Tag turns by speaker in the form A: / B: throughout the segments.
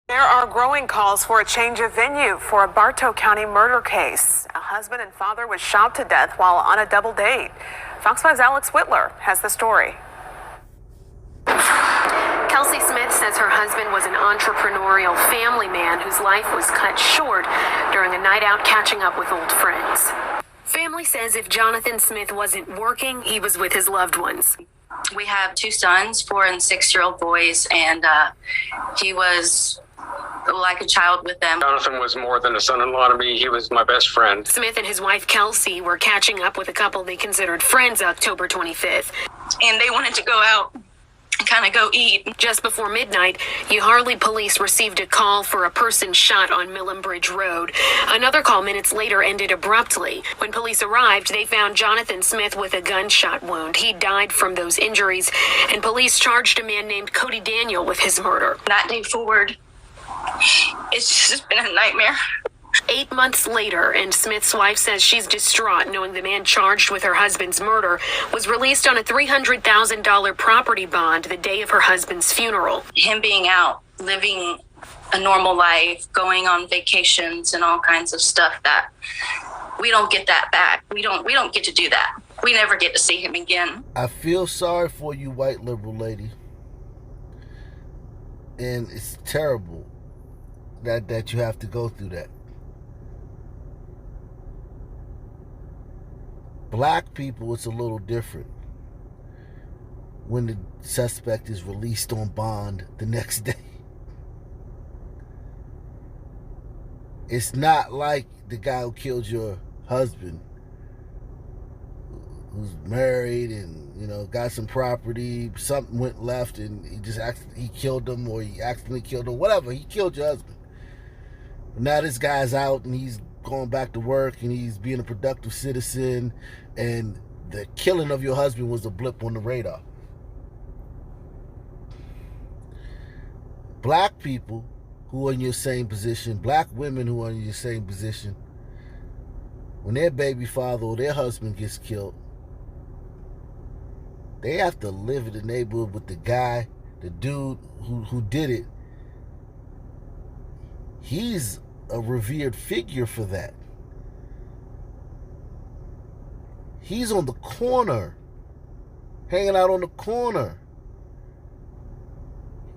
A: There are growing calls for a change of venue for a Bartow County murder case. A husband and father was shot to death while on a double date. Fox 5's Alex Whitler has the story.
B: Kelsey Smith says her husband was an entrepreneurial family man whose life was cut short during a night out catching up with old friends. Family says if Jonathan Smith wasn't working, he was with his loved ones.
C: We have 2 sons, 4 and 6-year-old boys, and he was like a child with them.
D: Jonathan was more than a son-in-law to me. He was my best friend.
B: Smith and his wife Kelsey were catching up with a couple they considered friends October 25th.
C: And they wanted to go out and kind of go eat.
B: Just before midnight, Harley police received a call for a person shot on Millam Bridge Road. Another call minutes later ended abruptly. When police arrived, they found Jonathan Smith with a gunshot wound. He died from those injuries, and police charged a man named Cody Daniel with his murder.
C: That day forward, it's just been a nightmare.
B: 8 months later, and Smith's wife says she's distraught knowing the man charged with her husband's murder was released on a $300,000 property bond the day of her husband's funeral.
C: Him being out, living a normal life, going on vacations and all kinds of stuff that we don't get that back. We don't get to do that. We never get to see him again.
E: I feel sorry for you, white liberal lady. And it's terrible that you have to go through that. Black people, it's a little different. When the suspect is released on bond the next day. It's not like the guy who killed your husband, who's married and, got some property, something went left and he killed him, or he accidentally killed him, whatever. He killed your husband. But now this guy's out and he's going back to work and he's being a productive citizen, and the killing of your husband was a blip on the radar. Black people who are in your same position, black women who are in your same position, when their baby father or their husband gets killed, they have to live in the neighborhood with the guy, the dude who did it. He's a revered figure for that. He's on the corner, hanging out on the corner.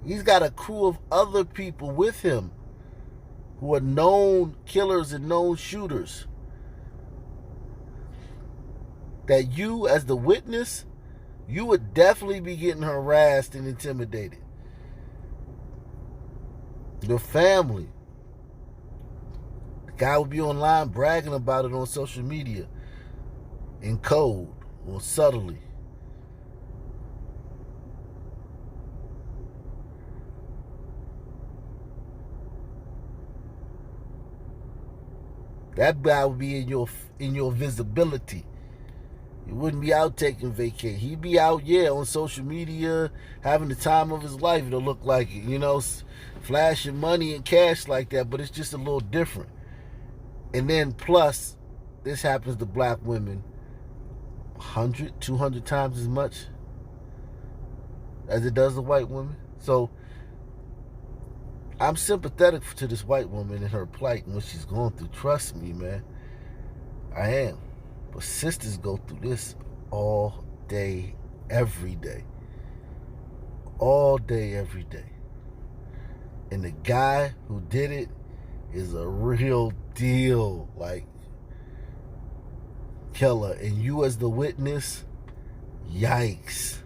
E: He's got a crew of other people with him who are known killers and known shooters. That you, as the witness, you would definitely be getting harassed and intimidated. Your family. The guy would be online bragging about it on social media in code or subtly. That guy would be in your visibility. He wouldn't be out taking vacation. He'd be out, on social media, having the time of his life. It'll look like it, flashing money and cash like that, but it's just a little different. And then plus, this happens to black women 100, 200 times as much as it does to white women. So I'm sympathetic to this white woman and her plight and what she's going through. Trust me, man. I am. But sisters go through this all day, every day. All day, every day. And the guy who did it is a real deal, killer. And you as the witness, yikes.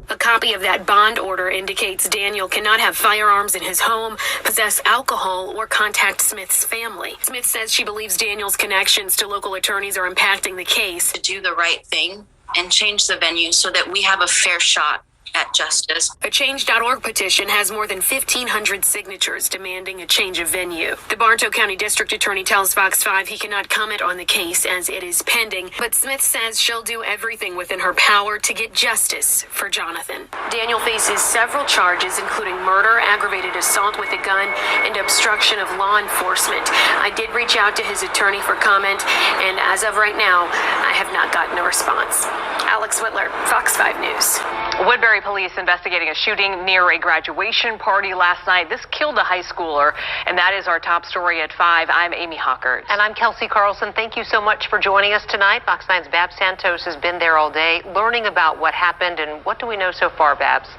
B: A copy of that bond order indicates Daniel cannot have firearms in his home, possess alcohol, or contact Smith's family. Smith says she believes Daniel's connections to local attorneys are impacting the case.
C: To do the right thing and change the venue so that we have a fair shot at justice.
B: A Change.org petition has more than 1,500 signatures demanding a change of venue. The Bartow County District Attorney tells Fox 5 he cannot comment on the case as it is pending, but Smith says she'll do everything within her power to get justice for Jonathan. Daniel faces several charges, including murder, aggravated assault with a gun, and obstruction of law enforcement. I did reach out to his attorney for comment, and as of right now, I have not gotten a response. Alex Whitler, Fox 5 News.
F: Woodbury police investigating a shooting near a graduation party last night. This killed a high schooler, and that is our top story at 5. I'm Amy Hockert.
G: And I'm Kelsey Carlson. Thank you so much for joining us tonight. Fox 9's Babs Santos has been there all day learning about what happened, and what do we know so far, Babs?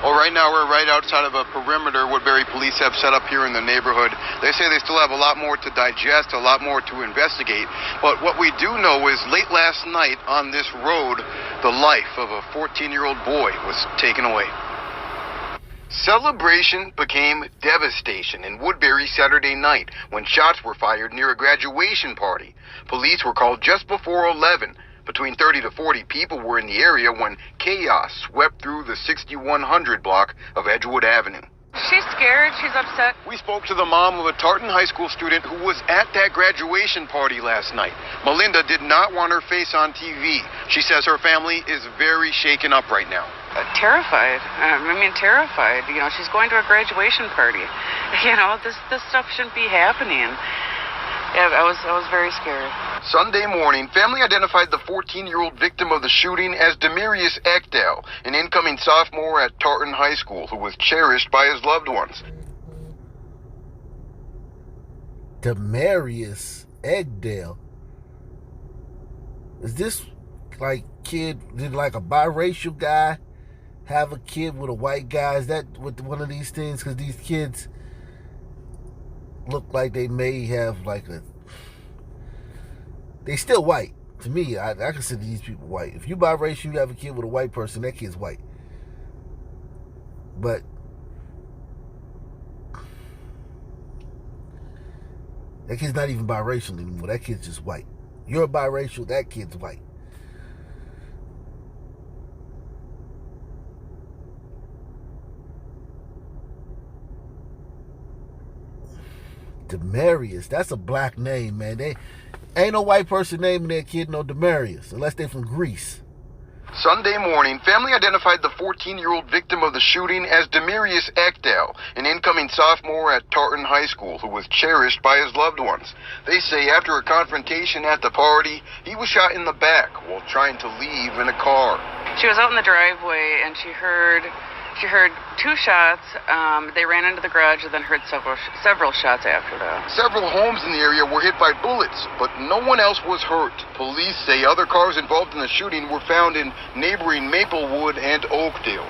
H: Well, right now we're right outside of a perimeter Woodbury police have set up here in the neighborhood. They say they still have a lot more to digest, a lot more to investigate. But what we do know is late last night on this road, the life of a 14-year-old boy was taken away. Celebration became devastation in Woodbury Saturday night when shots were fired near a graduation party. Police were called just before 11. Between 30 to 40 people were in the area when chaos swept through the 6100 block of Edgewood Avenue.
I: She's scared. She's upset.
H: We spoke to the mom of a Tartan High School student who was at that graduation party last night. Melinda did not want her face on TV. She says her family is very shaken up right now.
I: Terrified. Terrified. You know, she's going to a graduation party. You know, this stuff shouldn't be happening. Yeah, I was very scared.
H: Sunday morning, family identified the 14-year-old victim of the shooting as Demarius Ekdal, an incoming sophomore at Tartan High School who was cherished by his loved ones.
E: Demarius Ekdal. Is this like did like a biracial guy have a kid with a white guy? Is that with one of these things? Because these kids look like they may have like they still white. To me, I consider these people white. If you biracial, you have a kid with a white person, that kid's white. But that kid's not even biracial anymore. That kid's just white. You're biracial, that kid's white. Demarius, that's a black name, man. They ain't no white person naming their kid no Demarius, unless they from Greece.
H: Sunday morning, family identified the 14-year-old victim of the shooting as Demarius Ekdal, an incoming sophomore at Tartan High School who was cherished by his loved ones. They say after a confrontation at the party, he was shot in the back while trying to leave in a car.
I: She was out in the driveway and she heard 2 shots. They ran into the garage and then heard several shots after that.
H: Several homes in the area were hit by bullets, but no one else was hurt. Police say other cars involved in the shooting were found in neighboring Maplewood and Oakdale.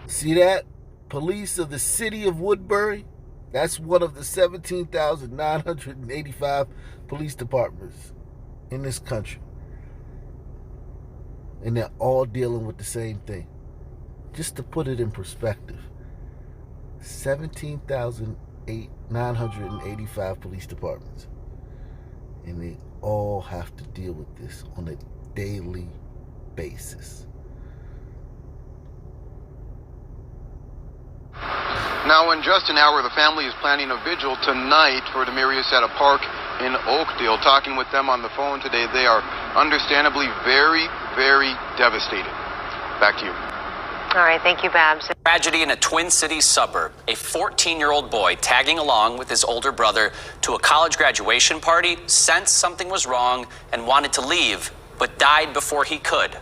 E: See that? Police of the city of Woodbury, that's one of the 17,985 police departments in this country. And they're all dealing with the same thing. Just to put it in perspective, 17,985 police departments. And they all have to deal with this on a daily basis.
H: Now, in just an hour, the family is planning a vigil tonight for Demarius at a park in Oakdale. Talking with them on the phone today, they are understandably very, very devastated. Back to you.
G: All right, thank you, Babs.
J: Tragedy in a Twin Cities suburb. A 14-year-old boy tagging along with his older brother to a college graduation party sensed something was wrong and wanted to leave, but died before he could.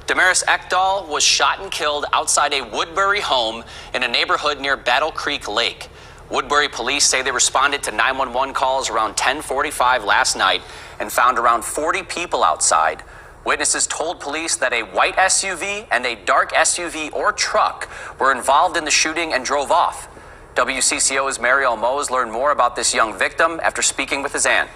J: Demarius Ekdal was shot and killed outside a Woodbury home in a neighborhood near Battle Creek Lake. Woodbury police say they responded to 911 calls around 10:45 last night and found around 40 people outside. Witnesses told police that a white SUV and a dark SUV or truck were involved in the shooting and drove off. WCCO's Mariel Mose learned more about this young victim after speaking with his aunt.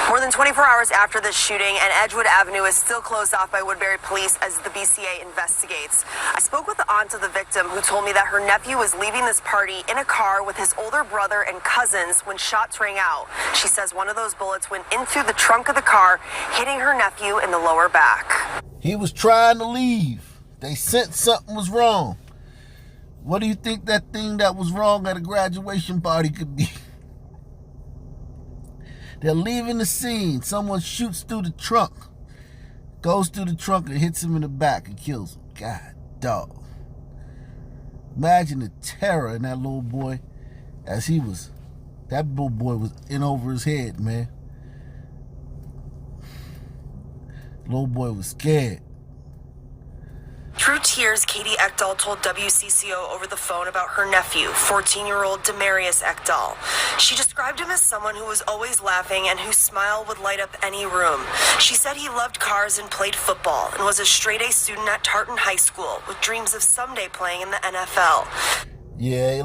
A: More than 24 hours after this shooting, and Edgewood Avenue is still closed off by Woodbury police as the BCA investigates. I spoke with the aunt of the victim who told me that her nephew was leaving this party in a car with his older brother and cousins when shots rang out. She says one of those bullets went in through the trunk of the car, hitting her nephew in the lower back.
E: He was trying to leave. They sensed something was wrong. What do you think that thing that was wrong at a graduation party could be? They're leaving the scene. Someone shoots through the trunk. Goes through the trunk and hits him in the back and kills him. God, dog. Imagine the terror in that little boy as that little boy was in over his head, man. Little boy was scared.
A: Through tears, Katie Ekdahl told WCCO over the phone about her nephew, 14-year-old Demarius Ekdahl. She described him as someone who was always laughing and whose smile would light up any room. She said he loved cars and played football and was a straight-A student at Tartan High School with dreams of someday playing in the NFL.
E: Yeah,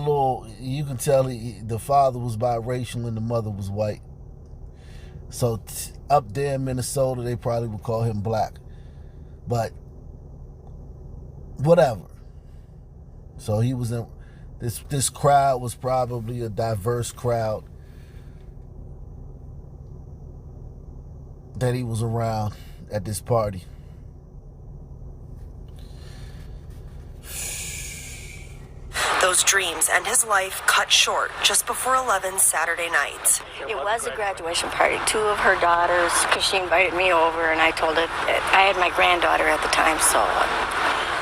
E: you can tell the father was biracial and the mother was white. So up there in Minnesota, they probably would call him black. But whatever. So he was in this crowd was probably a diverse crowd that he was around at this party.
A: Those dreams and his life cut short just before 11 Saturday night.
K: It was a graduation party. Two of her daughters, because she invited me over, and I told her, I had my granddaughter at the time, so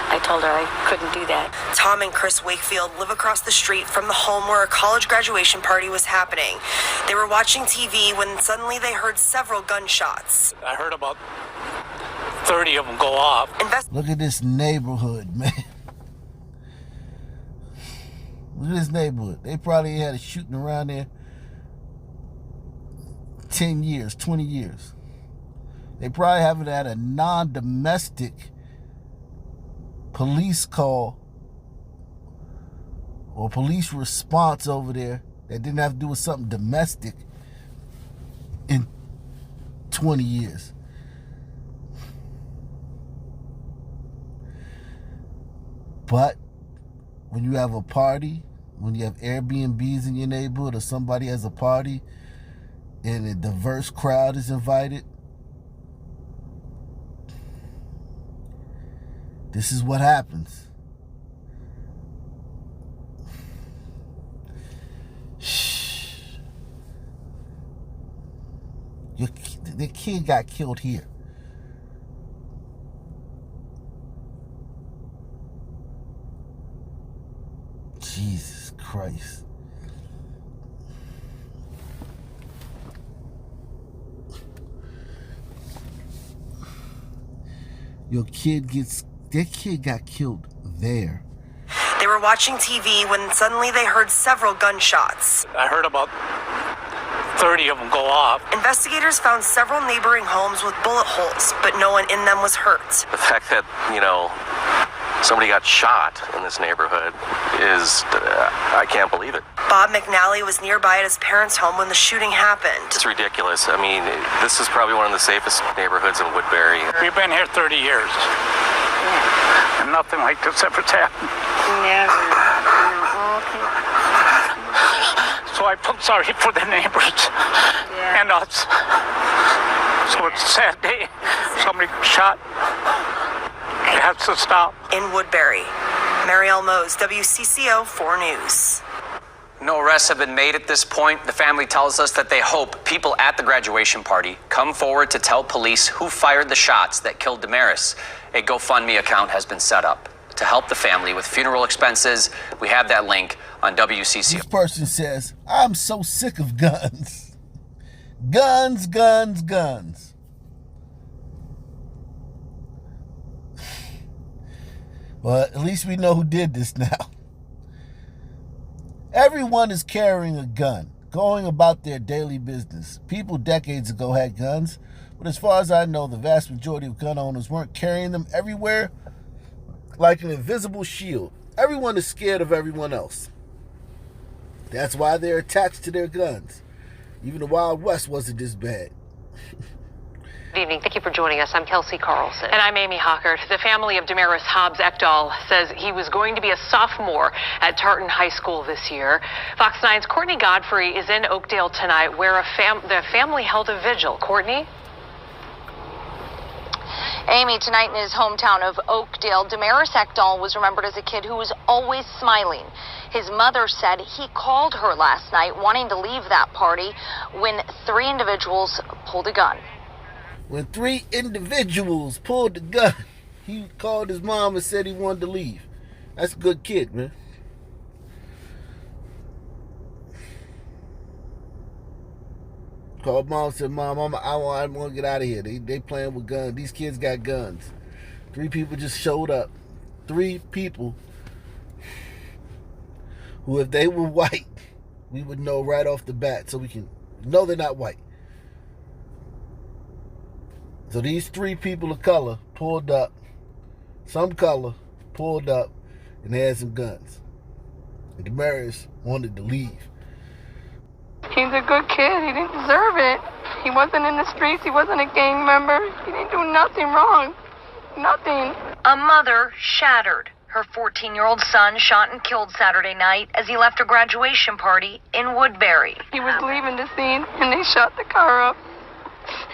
K: I told her I couldn't do that.
A: Tom and Chris Wakefield live across the street from the home where a college graduation party was happening. They were watching TV when suddenly they heard several gunshots.
L: I heard about 30 of them go off.
E: Look at this neighborhood, man. Look at this neighborhood. They probably had a shooting around there 10 years, 20 years. They probably haven't had a non-domestic police call or police response over there that didn't have to do with something domestic in 20 years. But when you have a party, when you have Airbnbs in your neighborhood or somebody has a party and a diverse crowd is invited, this is what happens. The kid got killed here. Jesus Christ. That kid got killed there.
A: They were watching TV when suddenly they heard several gunshots.
L: I heard about 30 of them go off.
A: Investigators found several neighboring homes with bullet holes, but no one in them was hurt.
M: The fact that, somebody got shot in this neighborhood is, I can't believe it.
A: Bob McNally was nearby at his parents' home when the shooting happened.
M: It's ridiculous. I mean, this is probably one of the safest neighborhoods in Woodbury.
L: We've been here 30 years. And nothing like this ever happened.
K: Never. No, okay.
L: So I feel sorry for the neighbors and us. So it's a sad day. Somebody shot. It has to stop.
A: In Woodbury, Marielle Mose, WCCO 4 News.
J: No arrests have been made at this point. The family tells us that they hope people at the graduation party come forward to tell police who fired the shots that killed Demarius. A GoFundMe account has been set up to help the family with funeral expenses. We have that link on WCCO.
E: This person says, I'm so sick of guns. Guns, guns, guns. Well, at least we know who did this now. Everyone is carrying a gun, going about their daily business. People decades ago had guns, but as far as I know, the vast majority of gun owners weren't carrying them everywhere like an invisible shield. Everyone is scared of everyone else. That's why they're attached to their guns. Even the Wild West wasn't this bad.
G: Good evening. Thank you for joining us. I'm Kelsey Carlson.
F: And I'm Amy Hockert. The family of Demarius Hobbs Ekdahl says he was going to be a sophomore at Tartan High School this year. Fox 9's Courtney Godfrey is in Oakdale tonight, where the family held a vigil. Courtney?
N: Amy, tonight in his hometown of Oakdale, Demarius Ekdahl was remembered as a kid who was always smiling. His mother said he called her last night wanting to leave that party when 3 individuals pulled a gun.
E: When 3 individuals pulled the gun, he called his mom and said he wanted to leave. That's a good kid, man. Called mom, said, Mom, I want to get out of here. They playing with guns. These kids got guns. 3 people just showed up. 3 people who, if they were white, we would know right off the bat, so we can know they're not white. So these 3 people of color pulled up, some color, pulled up, and they had some guns. And Demarius wanted to leave.
O: He's a good kid. He didn't deserve it. He wasn't in the streets. He wasn't a gang member. He didn't do nothing wrong. Nothing.
N: A mother shattered. Her 14-year-old son shot and killed Saturday night as he left a graduation party in Woodbury.
O: He was leaving the scene, and they shot the car up.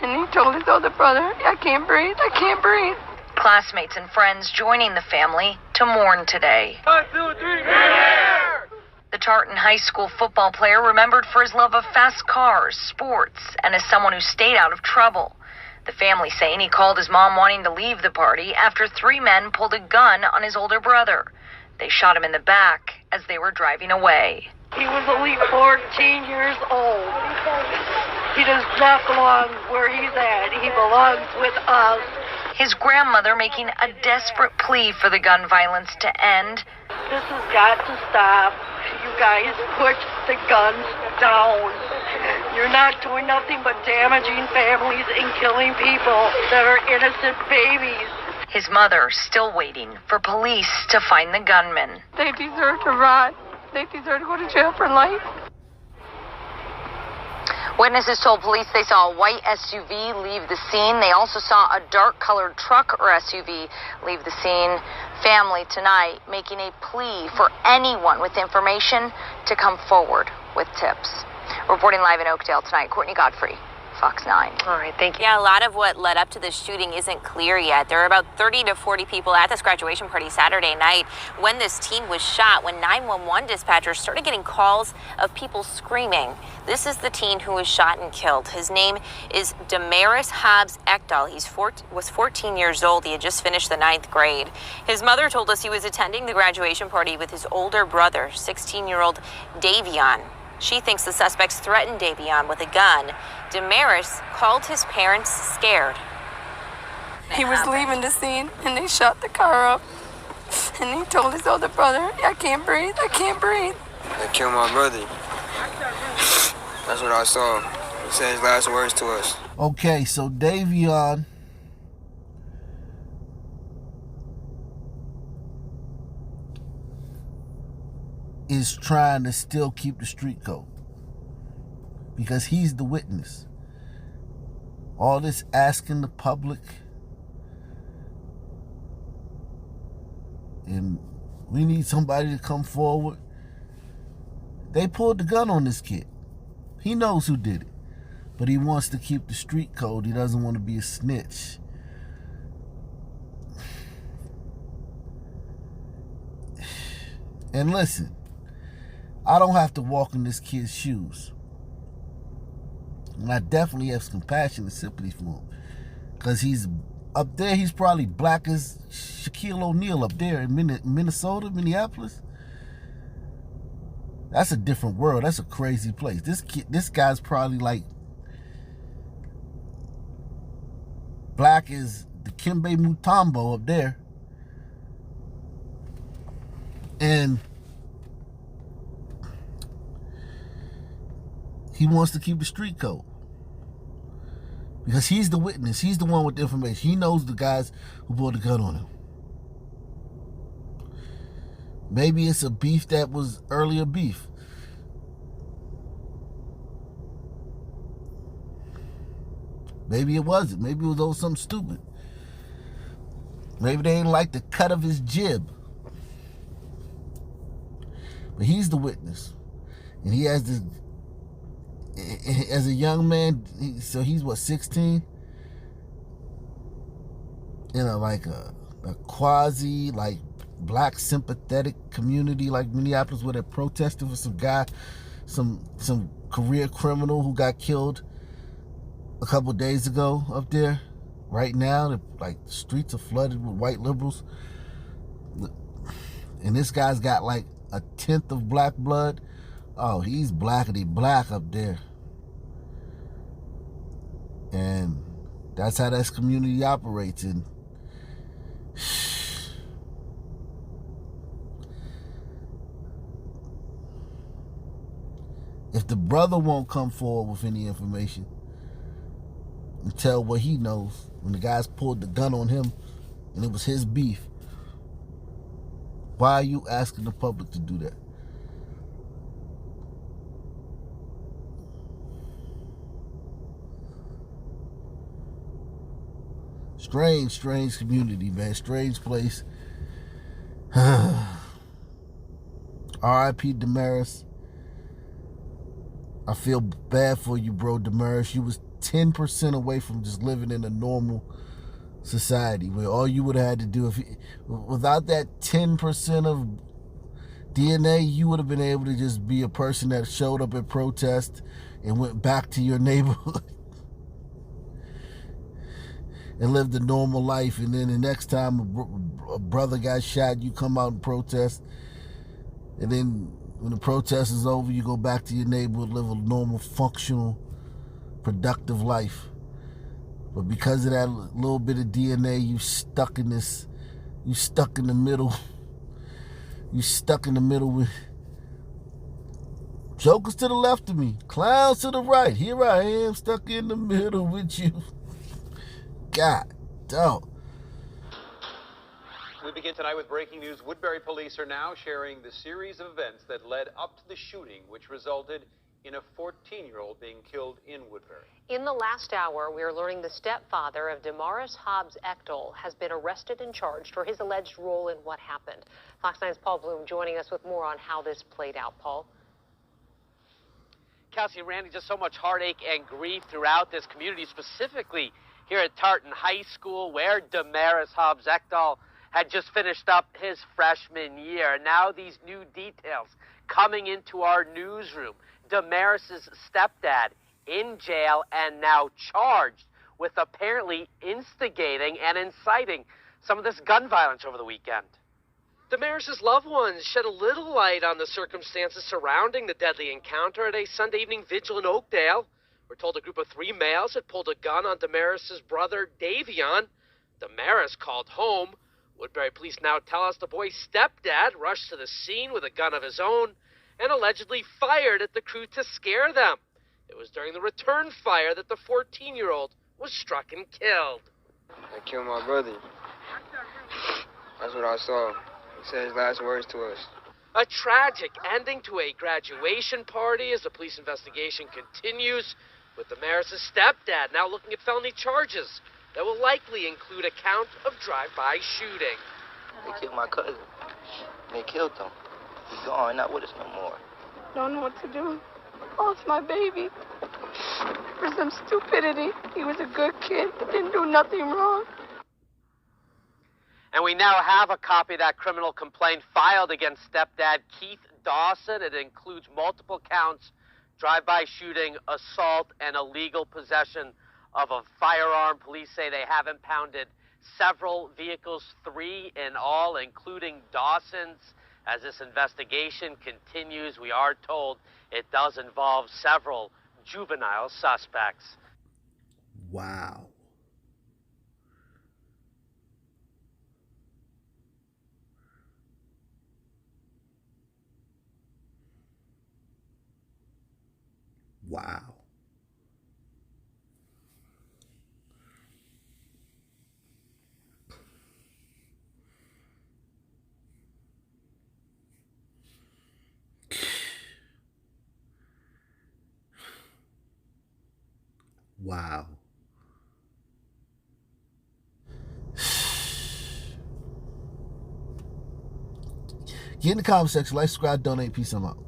O: And he told his older brother, I can't breathe. I can't breathe.
N: Classmates and friends joining the family to mourn today.
O: 1, 2, 3, here!
N: The Tartan High School football player remembered for his love of fast cars, sports, and as someone who stayed out of trouble. The family saying he called his mom wanting to leave the party after 3 men pulled a gun on his older brother. They shot him in the back as they were driving away.
O: He was only 14 years old. He does not belong where he's at. He belongs with us.
N: His grandmother making a desperate plea for the gun violence to end.
O: This has got to stop. You guys put the guns down. You're not doing nothing but damaging families and killing people that are innocent babies.
N: His mother still waiting for police to find the gunman.
O: They deserve to rot. They deserve to go to jail for life.
N: Witnesses told police they saw a white SUV leave the scene. They also saw a dark-colored truck or SUV leave the scene. Family tonight making a plea for anyone with information to come forward with tips. Reporting live in Oakdale tonight, Courtney Godfrey, Fox 9.
G: All right, thank you.
P: Yeah, a lot of what led up to this shooting isn't clear yet. There were about 30 to 40 people at this graduation party Saturday night when this teen was shot, when 911 dispatchers started getting calls of people screaming. This is the teen who was shot and killed. His name is Demarius Hobbs Ekdahl. He was 14 years old. He had just finished the 9th grade. His mother told us he was attending the graduation party with his older brother, 16-year-old Davion. She thinks the suspects threatened Davion with a gun. Demarius called his parents scared.
O: He was leaving the scene, and they shot the car up. And he told his older brother, I can't breathe. I can't breathe.
Q: They killed my brother. That's what I saw. He said his last words to us.
E: Okay, so Davion is trying to still keep the street code because he's the witness. All this asking the public, and we need somebody to come forward. They pulled the gun on this kid. He knows who did it, but he wants to keep the street code. He doesn't want to be a snitch. And listen, I don't have to walk in this kid's shoes. And I definitely have some compassion and sympathy for him. Because he's up there, he's probably black as Shaquille O'Neal up there in Minnesota, Minneapolis. That's a different world. That's a crazy place. This guy's probably like black as Dikembe Mutombo up there. And he wants to keep the street code. Because he's the witness. He's the one with the information. He knows the guys who pulled the gun on him. Maybe it's a beef that was earlier beef. Maybe it wasn't. Maybe it was over something stupid. Maybe they didn't like the cut of his jib. But he's the witness. And he has this, as a young man, so he's what, 16? In like a quasi, like, black sympathetic community like Minneapolis, where they're protesting for some guy, some career criminal who got killed a couple days ago up there. Right now, the streets are flooded with white liberals. And this guy's got like a 10th of black blood. Oh, he's blackity black up there. And that's how this community operates. And if the brother won't come forward with any information and tell what he knows, when the guys pulled the gun on him and it was his beef, why are you asking the public to do that? Strange community, man. Strange place. R.I.P. Damaris. I feel bad for you, bro, Damaris. You was 10% away from just living in a normal society where all you would have had to do, without that 10% of DNA, you would have been able to just be a person that showed up at protest and went back to your neighborhood and lived a normal life. And then the next time a brother got shot, you come out and protest. And then when the protest is over, you go back to your neighborhood, live a normal, functional, productive life. But because of that little bit of DNA, you stuck in the middle. You stuck in the middle with jokers to the left of me, clowns to the right. Here I am, stuck in the middle with you. God, dog.
R: We begin tonight with breaking news. Woodbury police are now sharing the series of events that led up to the shooting, which resulted in a 14-year-old being killed in Woodbury.
G: In the last hour, we are learning the stepfather of Damaris Hobbs Ekdahl has been arrested and charged for his alleged role in what happened. Fox 9's Paul Bloom joining us with more on how this played out. Paul?
S: Kelsey and Randy, just so much heartache and grief throughout this community, specifically here at Tartan High School, where Damaris Hobbs Ekdahl had just finished up his freshman year. Now these new details coming into our newsroom. Damaris's stepdad in jail and now charged with apparently instigating and inciting some of this gun violence over the weekend. Damaris's loved ones shed a little light on the circumstances surrounding the deadly encounter at a Sunday evening vigil in Oakdale. We're told a group of 3 males had pulled a gun on Damaris's brother, Davion. Damaris called home. Woodbury police now tell us the boy's stepdad rushed to the scene with a gun of his own and allegedly fired at the crew to scare them. It was during the return fire that the 14-year-old was struck and killed.
Q: I killed my brother. That's what I saw. He said his last words to us.
S: A tragic ending to a graduation party as the police investigation continues, with Damaris' stepdad now looking at felony charges that will likely include a count of drive-by shooting.
T: They killed my cousin. They killed him. He's gone, not with us no more.
O: Don't know what to do. Lost my baby. For some stupidity. He was a good kid. Didn't do nothing wrong.
S: And we now have a copy of that criminal complaint filed against stepdad Keith Dawson. It includes multiple counts, drive-by shooting, assault, and illegal possession of a firearm. Police say they have impounded several vehicles, 3 in all, including Dawson's. As this investigation continues, we are told it does involve several juvenile suspects.
E: Wow. Wow. Wow. Get in the comment section, like, subscribe, donate, peace, I'm out.